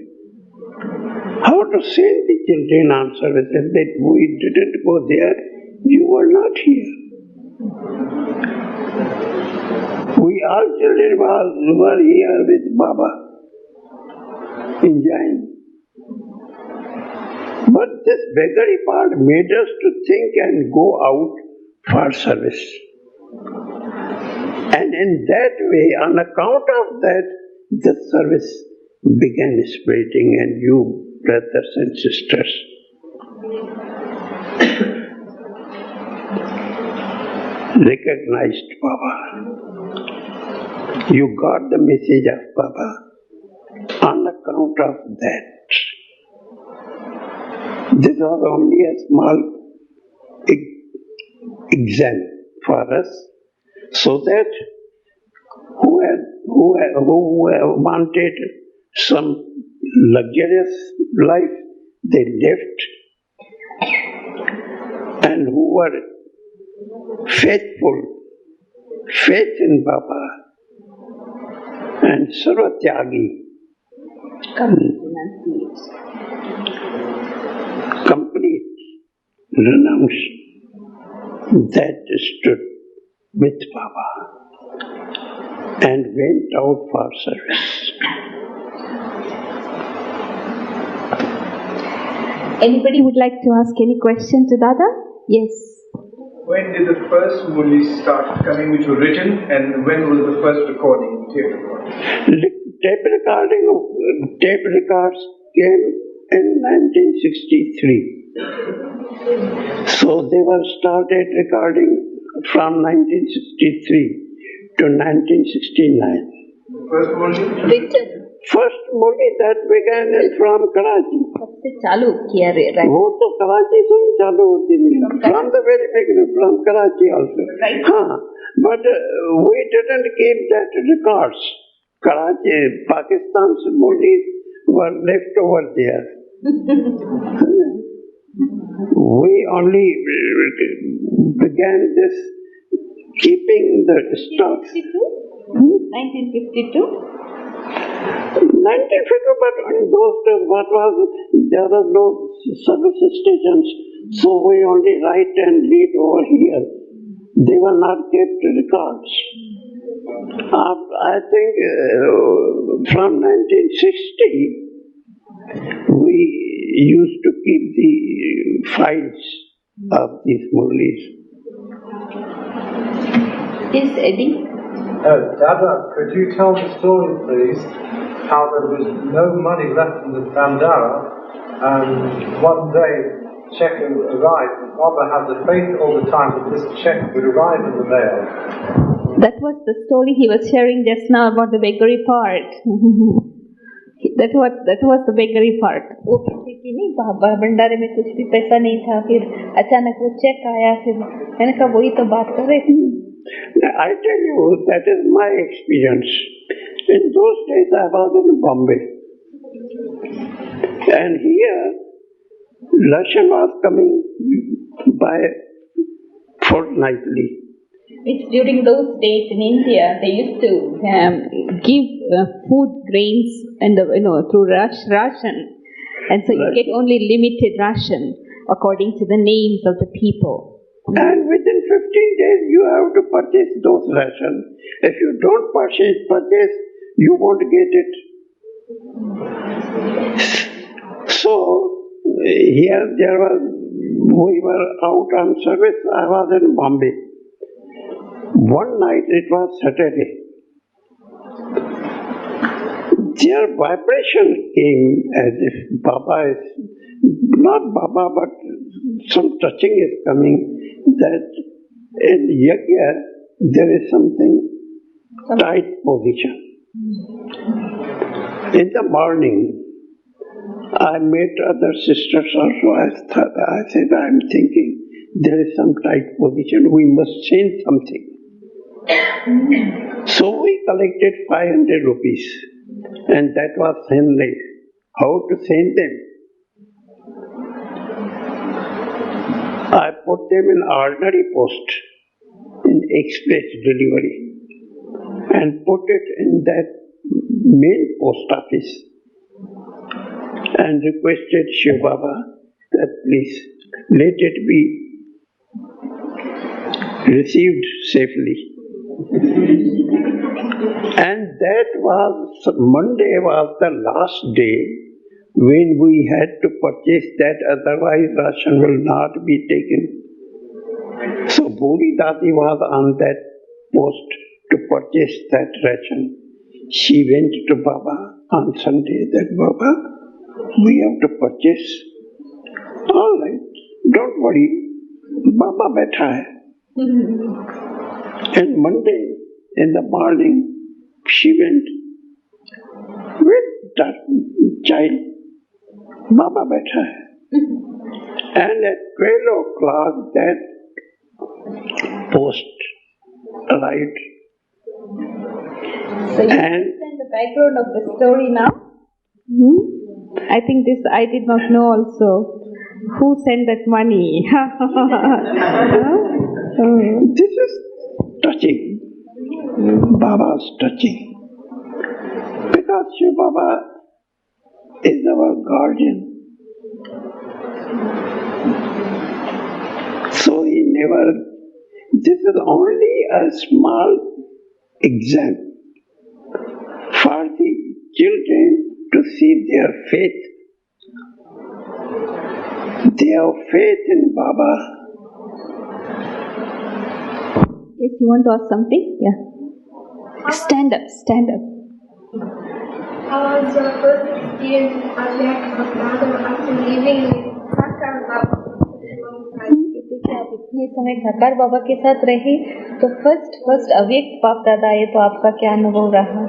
How to send the children on service. If that we didn't go there, you were not here. We all children were here with Baba, enjoying. But this bakery part made us to think and go out for service. And in that way, on account of that, the service began spreading, and you, brothers and sisters, recognized Baba. You got the message of Baba on account of that. This was only a small exam for us, so that who wanted some luxurious life, they left, and who were faith in Baba, and Sarvatyagi, complete renounce, that stood with Baba and went out for service. Anybody would like to ask any question to Dada? Yes. When did the first Murli start coming, which were written, and when was the first recording, tape recording? Tape records came in 1963. So they were started recording from 1963 to 1969. First Murli? Written. First Murli that began from Karachi. सबसे चालू किया रे, right? वो तो कराची से ही चालू होती थी. From the very beginning, from Karachi also. Right. हाँ, but we didn't keep that records. Karachi, Pakistan's Murlis were left over there. We only began this keeping the stocks. 1952? 1950, but in those days, there was no service stations, so we only write and read over here. They were not kept records. I think from 1960, we used to keep the files of these Murlis. Yes, Eddie? Dada, could you tell the story, please, how there was no money left in the Bandara, and one day check arrived, and Baba had the faith all the time that this check would arrive in the mail. That was the story he was sharing just now about the beggary part. that was the beggary part. वो कहती कि नहीं बाबा भंडारे में कुछ भी पैसा नहीं था, फिर अचानक वो चेक आया, फिर मैंने कहा वही तो बात कर रहे थे. I tell you, that is my experience. In those days I was in Bombay, and here ration was coming by fortnightly. It's during those days in India, they used to give food grains and through ration, and so you get only limited ration according to the names of the people. And within 15 days you have to purchase those ration. If you don't purchase, you won't get it. So here we were out on service. I was in Bombay. One night, it was Saturday, their vibration came as if Baba is, not Baba, but some touching is coming, that in Yajna there is something tight position. In the morning, I met other sisters also. I said, I'm thinking there is some tight position, we must change something. So we collected 500 rupees, and that was sending. How to send them? I put them in ordinary post, in express delivery, and put it in that main post office, and requested Shiv Baba that please let it be received safely. And that was, Monday was the last day when we had to purchase that, otherwise ration will not be taken. So Buri Dadi was on that post to purchase that ration. She went to Baba on Sunday that Baba, we have to purchase. All right, don't worry, Baba baitha hai. And Monday in the morning, she went with that child. Baba baitha hai. And at 12 o'clock, that post arrived. So you understand the background of the story now? I think this I did not know also. Who sent that money? This is touching. Baba's touching. Because Shiv Baba is our guardian. So he never, this is only a small exam for the children to see their faith. They have faith in Baba. If you want to ask something, yeah. Stand up. How was your first experience at Baba after leaving Sakar Baba? आप इतने समय साकार बाबा के साथ रहे, तो first अव्यक्त बाप दादा आए तो आपका क्या अनुभव रहा?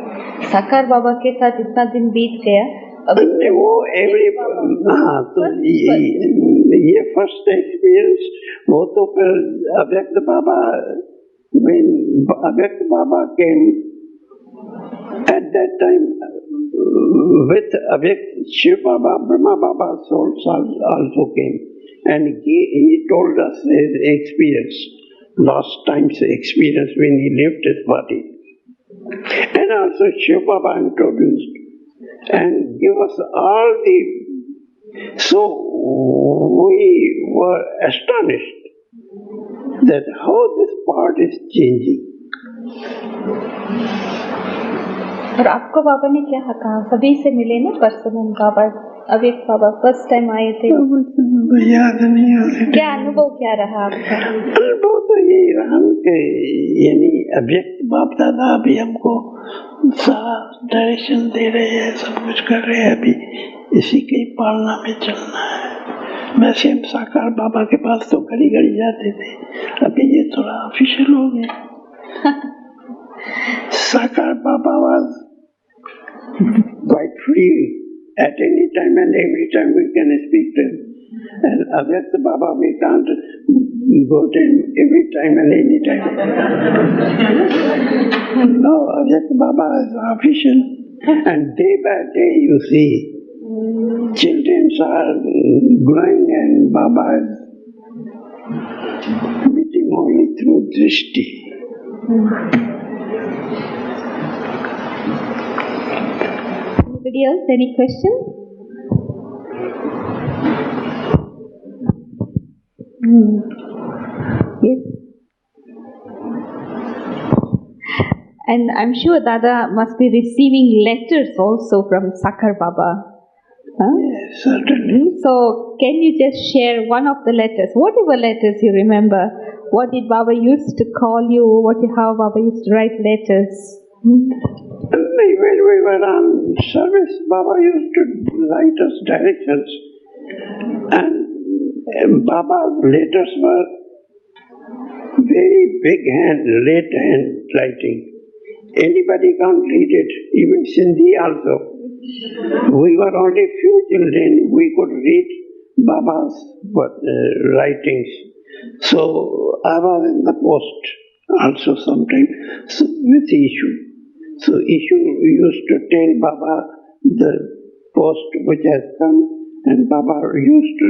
साकार बाबा के साथ इतना दिन बीत गया, अभी वो तो ये फर्स्ट एक्सपीरियंस वो तो फिर अव्यक्त बाबा, when अव्यक्त बाबा came at that time with अव्यक्त Shiv Baba, Brahma Baba souls also came, and he told us his experience, last time's experience when he left his body, and also Shiv Baba introduced and give us all the, so we were astonished that how this part is changing. और आपको बाबा ने क्या कहा? सभी से मिले ना personal? बाबा अव्यक्त बाबा फर्स्ट टाइम आए थे, तो याद नहीं आते। क्या अनुभव क्या रहा आपका? अनुभव तो यही रहा कि यानी अव्यक्त बाप दादा अभी हमको सारा डायरेक्शन दे रहे हैं, सब कुछ कर रहे हैं, अभी इसी की पालना में चलना है। वैसे हम साकार बाबा के पास तो घड़ी घड़ी जाते थे, अभी ये थोड़ा ऑफिशियल हो गया। साकार बाबा was quite free at any time and every time we can speak to him. And Avyakta Baba we can't go to him every time and any time. No, Avyakta Baba is official, and day by day you see children are growing and Baba is meeting only through drishti. Anybody else? Any questions? Yes. And I'm sure Dada must be receiving letters also from Sakar Baba. Huh? Yes, certainly. So, can you just share one of the letters? Whatever letters you remember. What did Baba used to call you? How Baba used to write letters? When we were on service, Baba used to write us directions, and Baba's letters were very big late hand writing. Anybody can't read it, even Sindhi also. We were only few children, we could read Baba's writings. So I was in the post also sometimes with Ishu. So Ishu used to tell Baba the post which has come, and Baba used to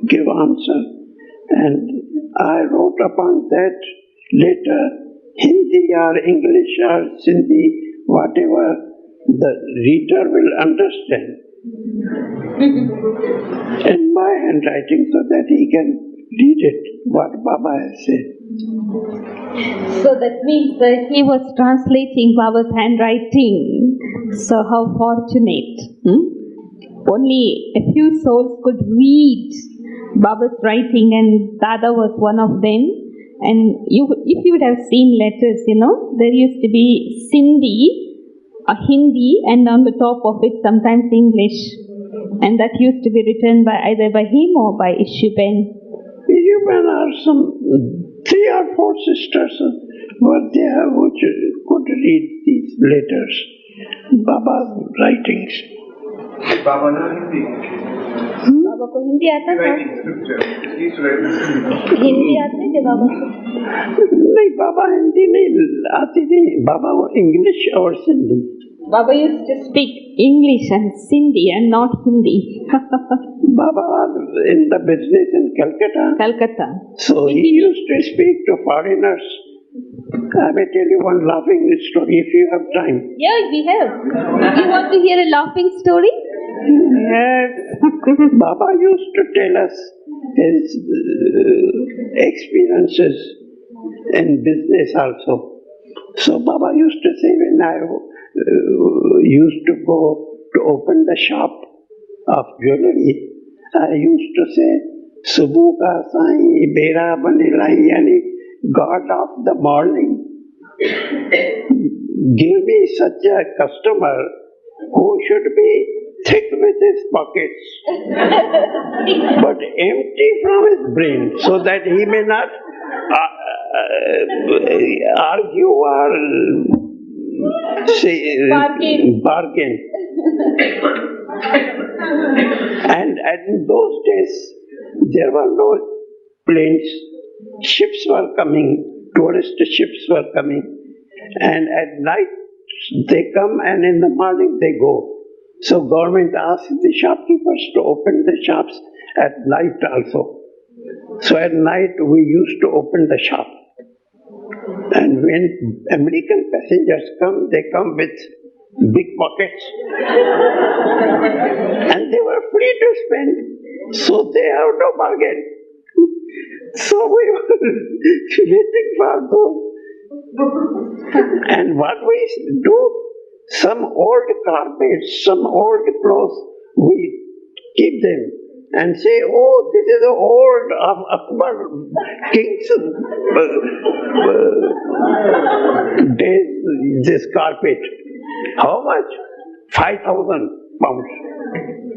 give answer. And I wrote upon that letter, Hindi or English or Sindhi, whatever the reader will understand in my handwriting, so that he can read it, what Baba has said. So that means that he was translating Baba's handwriting. So how fortunate. Only a few souls could read Baba's writing, and Dada was one of them. And if you would have seen letters, there used to be Sindhi, Hindi, and on the top of it sometimes English. And that used to be written by either by him or by Ishuben. Ishuben are some 3 or 4 sisters were there which could read these letters, Baba's writings. Baba knows Hindi. बाबा को हिंदी आता था? Writing scripture. He used to write in Hindi. Hindi आते थे बाबा को? नहीं, बाबा हिंदी नहीं आती थी, बाबा वो इंग्लिश और Sindhi. Baba used to speak English and Sindhi and not Hindi. Baba was in the business in Calcutta. So he used to speak to foreigners. I may tell you one laughing story if you have time. Yeah, we have. You want to hear a laughing story? Yes. Baba used to tell us his experiences in business also. So Baba used to say, when I used to go to open the shop of jewelry, I used to say, Subhu ka sai bera banilai, yani God of the morning, give me such a customer who should be thick with his pockets, but empty from his brain, so that he may not argue or say bargain. And in those days, there were no planes. Ships were coming, tourist ships were coming, and at night they come and in the morning they go. So government asked the shopkeepers to open the shops at night also. So at night we used to open the shop. And when American passengers come, they come with big pockets. And they were free to spend, so they have no bargain. So we were waiting for those. And what we do, some old carpets, some old clothes, we keep them and say, oh, this is the old of Akbar king's days, this carpet. How much? 5,000 pounds.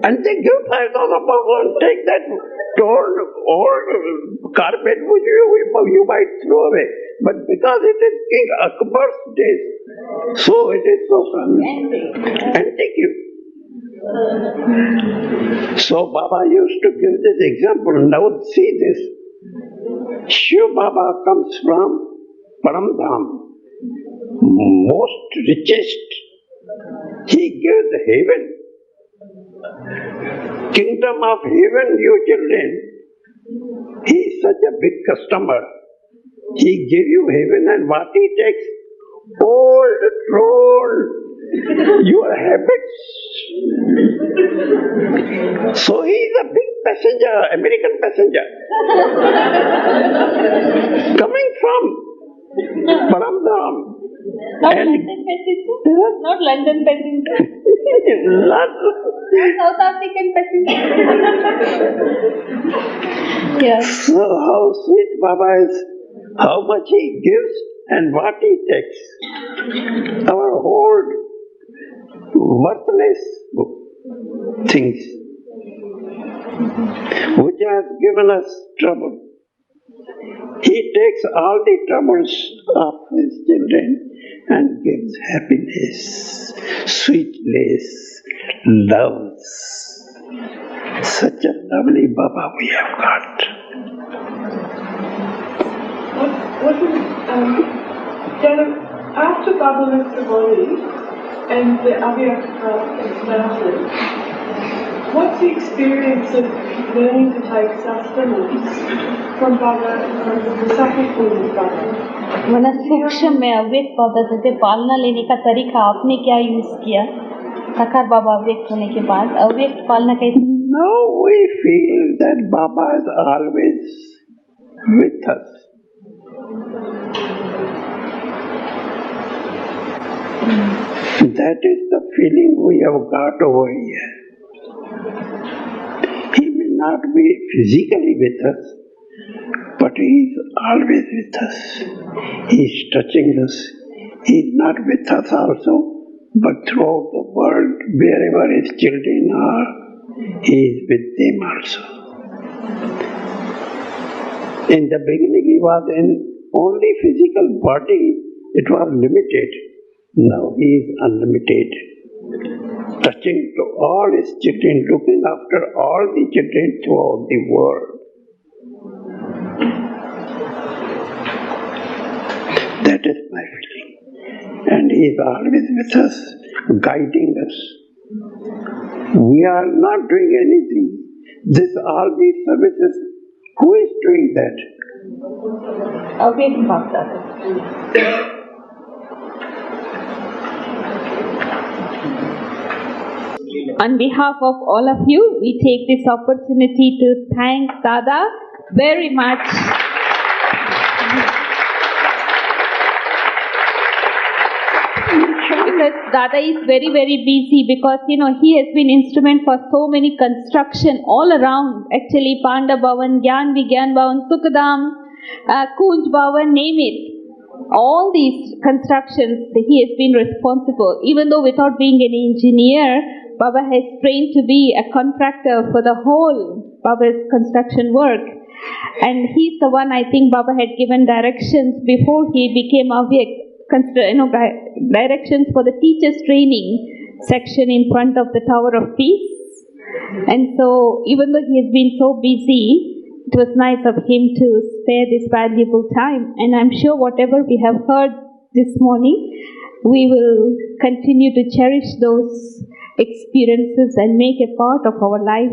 And they give 5,000 pounds and take that old carpet which you might throw away. But because it is King Akbar's days, so it is so antique. So Baba used to give this example. Now see this. Shiv Baba comes from Paramdham, most richest. He gives heaven. Kingdom of heaven, you children. He is such a big customer. He gives you heaven, and what he takes? Old troll, your habits. So he is a big passenger, American passenger, coming from Paramdham. Not London passenger? Not London passenger? South African passenger? Yeah. So how sweet Baba is, how much he gives and what he takes. Our old worthless things which has given us trouble. He takes all the troubles of his children and gives happiness, sweetness, loves. Such a lovely Baba we have got. After Baba left the body and the Avyakta started, what's the experience of learning to take sustenance from Baba and the sacrifice of Baba? वनस्पक्ष में अव्यक्त पदार्थ से पालना लेने का तरीका आपने क्या यूज किया? साकार बाबा अव्यक्त होने के बाद अव्यक्त पालना कैसे? Now we feel that Baba is always with us. That is the feeling we have got over here. He may not be physically with us, but He is always with us. He is touching us. He is not with us also, but throughout the world, wherever His children are, He is with them also. In the beginning, He was in only physical body, it was limited. Now He is unlimited, touching to all His children, looking after all the children throughout the world. That is my feeling. And He is always with us, guiding us. We are not doing anything. All these services, who is doing that? अव्यक्त बाबा. On behalf of all of you, we take this opportunity to thank Dada very much. Because Dada is very, very busy because, he has been instrument for so many construction all around. Actually, Panda Bhavan, Gyan Vigyan Bhavan, Sukadam, Kunj Bhavan, name it. All these constructions, he has been responsible. Even though without being an engineer, Baba has trained to be a contractor for the whole Baba's construction work. And he's the one, I think, Baba had given directions before he became Avyakt, directions for the teachers training section in front of the Tower of Peace. And so, even though he has been so busy, it was nice of him to spare this valuable time. And I'm sure whatever we have heard this morning, we will continue to cherish those experiences and make a part of our life.